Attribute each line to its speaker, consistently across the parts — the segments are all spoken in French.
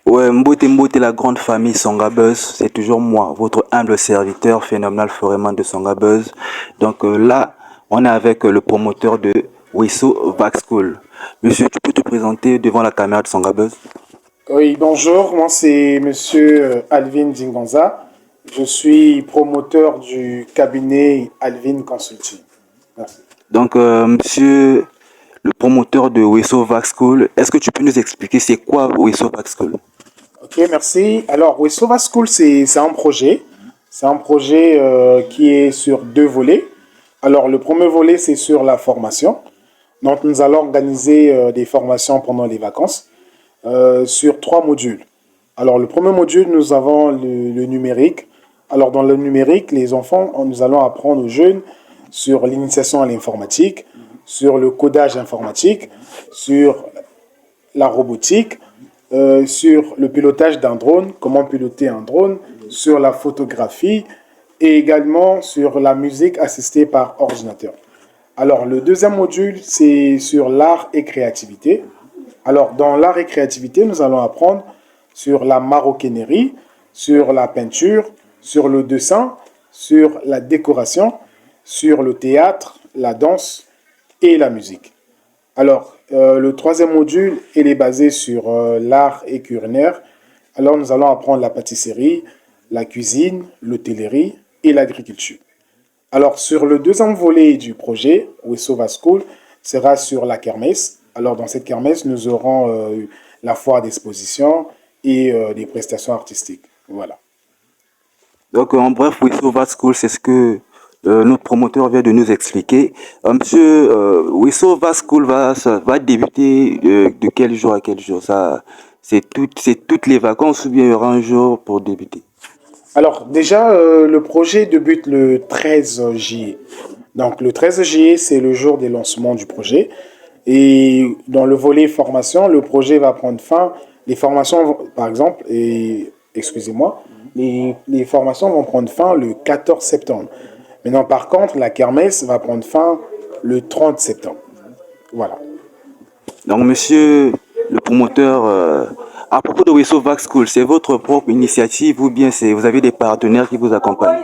Speaker 1: Ouais, Mbote Mbote, la grande famille Songabuzz, c'est toujours moi, votre humble serviteur phénoménal Foreman de Songabuzz. Donc là, on est avec le promoteur de Wesso Vax School. Monsieur, tu peux te présenter devant la caméra de Songabuzz?
Speaker 2: Oui, bonjour, moi c'est Monsieur Alvin Zinganza. Je suis promoteur du cabinet Alvin Consulting. Merci.
Speaker 1: Donc, monsieur le promoteur de Wesso Vax School, est-ce que tu peux nous expliquer c'est quoi Wesso Vax School?
Speaker 2: Ok, merci. Alors, Wesova School, c'est un projet. C'est un projet qui est sur deux volets. Alors, le premier volet, c'est sur la formation. Donc, nous allons organiser des formations pendant les vacances sur trois modules. Alors, le premier module, nous avons le numérique. Alors, dans le numérique, les enfants, nous allons apprendre aux jeunes sur l'initiation à l'informatique, sur le codage informatique, sur la robotique, sur le pilotage d'un drone, comment piloter un drone, sur la photographie et également sur la musique assistée par ordinateur. Alors, le deuxième module, c'est sur l'art et créativité. Alors, dans l'art et créativité, nous allons apprendre sur la maroquinerie, sur la peinture, sur le dessin, sur la décoration, sur le théâtre, la danse et la musique. Alors, le troisième module, il est basé sur l'art et culinaire. Alors, nous allons apprendre la pâtisserie, la cuisine, l'hôtellerie et l'agriculture. Alors, sur le deuxième volet du projet, Wesova School, sera sur la kermesse. Alors, dans cette kermesse, nous aurons la foire d'exposition et des prestations artistiques. Voilà.
Speaker 1: Donc, en bref, Wesso Vax School, c'est ce que notre promoteur vient de nous expliquer. Monsieur, Wesso Vax School va débuter de quel jour à quel jour? Ça, c'est toutes les vacances ou bien il y aura un jour pour débuter?
Speaker 2: Alors, déjà, le projet débute le 13 juillet. Donc, le 13 juillet, c'est le jour des lancements du projet. Et dans le volet formation, le projet va prendre fin. Les formations, par exemple, excusez-moi, les formations vont prendre fin le 14 septembre. Maintenant, par contre, la kermesse va prendre fin le 30 septembre. Voilà.
Speaker 1: Donc, monsieur le promoteur, à propos de Wesso Vax School, c'est votre propre initiative ou bien vous avez des partenaires qui vous accompagnent?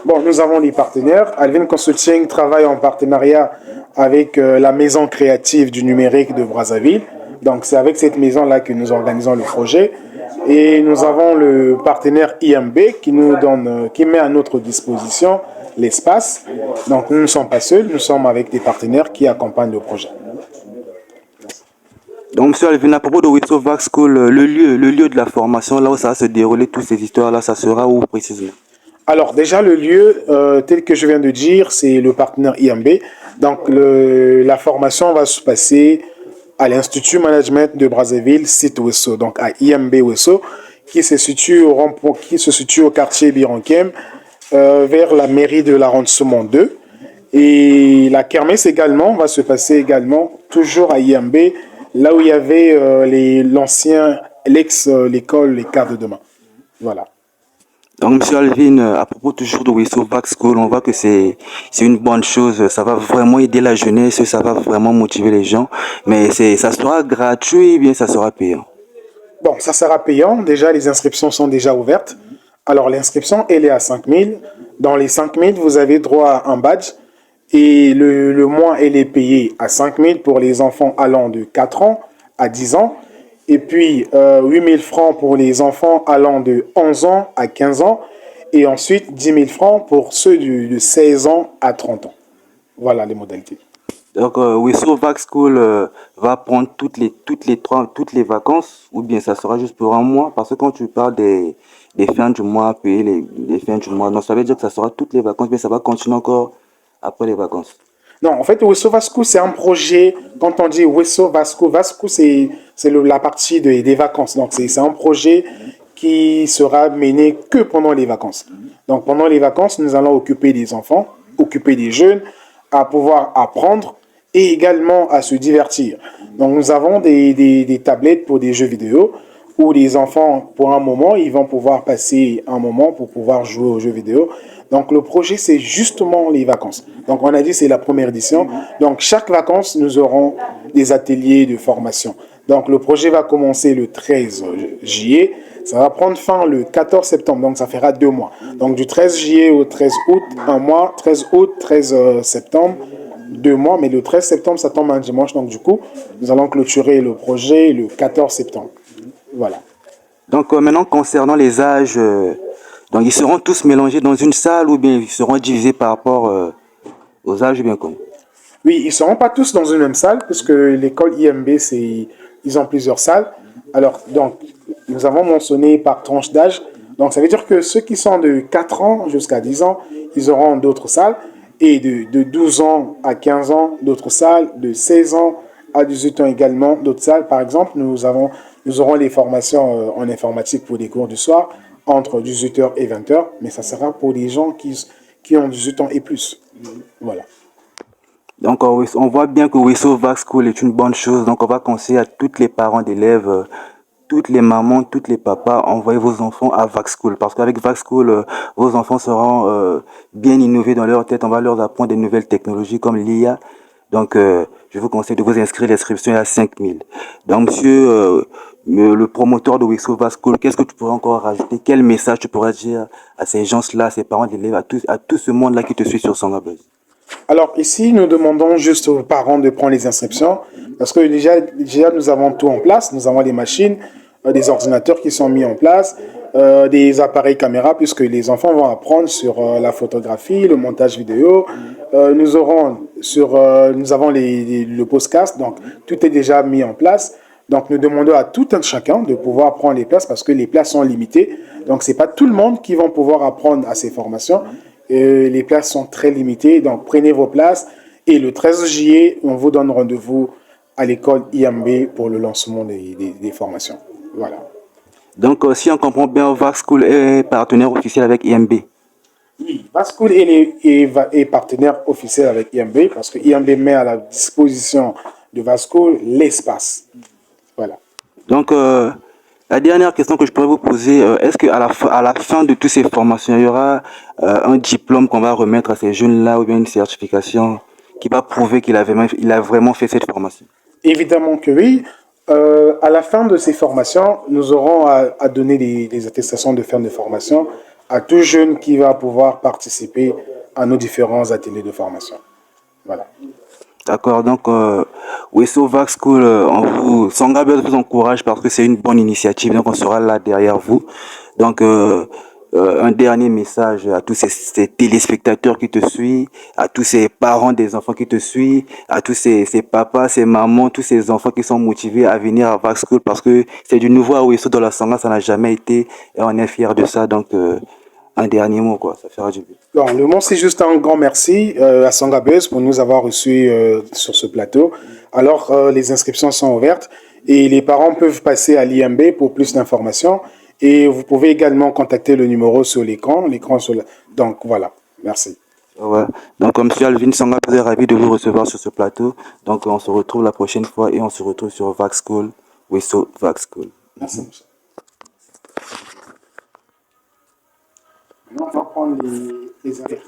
Speaker 2: Bon, nous avons des partenaires. Alvin Consulting travaille en partenariat avec la maison créative du numérique de Brazzaville. Donc, c'est avec cette maison-là que nous organisons le projet. Et nous avons le partenaire IMB qui nous donne, qui met à notre disposition l'espace. Donc, nous ne sommes pas seuls, nous sommes avec des partenaires qui accompagnent le projet.
Speaker 1: Donc, monsieur Alvin, à propos de Wesso Vax School, le lieu de la formation, là où ça va se dérouler, toutes ces histoires-là, ça sera où précisément?
Speaker 2: Alors déjà le lieu, tel que je viens de dire, c'est le partenaire IMB. Donc la formation va se passer à l'Institut Management de Brazzaville, site Wesso, donc à IMB Wesso, qui se situe au quartier Birankem, vers la mairie de l'arrondissement 2. Et la kermesse également va se passer également toujours à IMB, là où il y avait l'école Les Quarts de Demain. Voilà.
Speaker 1: Donc, monsieur Alvin, à propos toujours de Wesso Vax School, on voit que c'est une bonne chose. Ça va vraiment aider la jeunesse, ça va vraiment motiver les gens. Mais ça sera gratuit ou bien ça sera payant?
Speaker 2: Bon, ça sera payant. Déjà, les inscriptions sont déjà ouvertes. Alors, l'inscription, elle est à 5 000. Dans les 5 000, vous avez droit à un badge. Et le mois, elle est payé à 5 000 pour les enfants allant de 4 ans à 10 ans. Et puis, 8 000 francs pour les enfants allant de 11 ans à 15 ans. Et ensuite, 10 000 francs pour ceux de 16 ans à 30 ans. Voilà les modalités.
Speaker 1: Donc, Wesso Vax School va prendre toutes les vacances ou bien ça sera juste pour un mois? Parce que quand tu parles des fins du mois, payer les fins du mois, donc ça veut dire que ça sera toutes les vacances, mais ça va continuer encore après les vacances.
Speaker 2: Non, en fait, Wesso Vasco, c'est un projet. Quand on dit Wesso Vasco, Vasco, c'est la partie des vacances. Donc, c'est un projet qui sera mené que pendant les vacances. Donc, pendant les vacances, nous allons occuper des enfants, occuper des jeunes, à pouvoir apprendre et également à se divertir. Donc, nous avons des tablettes pour des jeux vidéo où les enfants, pour un moment, ils vont pouvoir passer un moment pour pouvoir jouer aux jeux vidéo. Donc, le projet, c'est justement les vacances. Donc, on a dit c'est la première édition. Donc, chaque vacances, nous aurons des ateliers de formation, Donc le projet va commencer le 13 juillet, ça va prendre fin le 14 septembre, donc ça fera 2 mois. Donc du 13 juillet au 13 août, un mois, 13 août, 13 septembre, 2 mois, mais le 13 septembre, ça tombe un dimanche, donc du coup, nous allons clôturer le projet le 14 septembre. Voilà.
Speaker 1: Donc maintenant, concernant les âges, donc ils seront tous mélangés dans une salle ou bien ils seront divisés par rapport aux âges, ou bien comment?
Speaker 2: Oui, ils ne seront pas tous dans une même salle, puisque l'école IMB, ils ont plusieurs salles. Alors, donc, nous avons mentionné par tranche d'âge. Donc, ça veut dire que ceux qui sont de 4 ans jusqu'à 10 ans, ils auront d'autres salles. Et de 12 ans à 15 ans, d'autres salles. De 16 ans à 18 ans également, d'autres salles. Par exemple, nous aurons les formations en informatique pour des cours du soir entre 18h et 20h. Mais ça sera pour les gens qui ont 18 ans et plus. Voilà.
Speaker 1: Donc on voit bien que Wesso Vac School est une bonne chose. Donc on va conseiller à tous les parents d'élèves, toutes les mamans, tous les papas, envoyez vos enfants à Vac School. Parce qu'avec Vac School, vos enfants seront bien innovés dans leur tête. On va leur apprendre des nouvelles technologies comme l'IA. Donc je vous conseille de vous inscrire. L'inscription est à 5000. Donc monsieur le promoteur de Wesso Vac School, qu'est-ce que tu pourrais encore rajouter? Quel message tu pourrais dire à ces gens-là, à ces parents d'élèves, à tout ce monde-là qui te suit sur Songabuzz?
Speaker 2: Alors ici, nous demandons juste aux parents de prendre les inscriptions parce que déjà nous avons tout en place. Nous avons les machines, des ordinateurs qui sont mis en place, des appareils caméra puisque les enfants vont apprendre sur la photographie, le montage vidéo. Nous avons le podcast, donc tout est déjà mis en place. Donc nous demandons à tout un chacun de pouvoir prendre les places parce que les places sont limitées. Donc c'est pas tout le monde qui va pouvoir apprendre à ces formations. Les places sont très limitées, donc prenez vos places. Et le 13 juillet, on vous donne rendez-vous à l'école IMB pour le lancement des formations. Voilà.
Speaker 1: Donc, si on comprend bien, Vac School est partenaire officiel avec IMB.
Speaker 2: Oui, Vac School est partenaire officiel avec IMB parce que IMB met à la disposition de Vac School l'espace. Voilà.
Speaker 1: Donc, la dernière question que je pourrais vous poser, est-ce qu'à à la fin de toutes ces formations, il y aura un diplôme qu'on va remettre à ces jeunes-là ou bien une certification qui va prouver qu'il a vraiment fait cette formation?
Speaker 2: Évidemment que oui. À la fin de ces formations, nous aurons à donner des attestations de fin de formation à tout jeune qui va pouvoir participer à nos différents ateliers de formation. Voilà.
Speaker 1: D'accord, donc Wesso Vac School, Songabuzz vous encourage parce que c'est une bonne initiative, donc on sera là derrière vous. Donc un dernier message à tous ces téléspectateurs qui te suivent, à tous ces parents des enfants qui te suivent, à tous ces papas, ces mamans, tous ces enfants qui sont motivés à venir à Vac School parce que c'est du nouveau à Wesso dans la Sangha, ça n'a jamais été et on est fiers de ça. Donc un dernier mot, quoi, ça fera du bien.
Speaker 2: Bon, le mot, c'est juste un grand merci à Songabuzz pour nous avoir reçus sur ce plateau. Alors, les inscriptions sont ouvertes et les parents peuvent passer à l'IMB pour plus d'informations. Et vous pouvez également contacter le numéro sur l'écran. Donc, voilà. Merci.
Speaker 1: Ouais. Donc, comme M. Alvin Songabuzz est ravi de vous recevoir sur ce plateau. Donc, on se retrouve la prochaine fois et on se retrouve sur Vac School, Wesso Vac School.
Speaker 2: Merci, monsieur. Maintenant, on va prendre les affaires.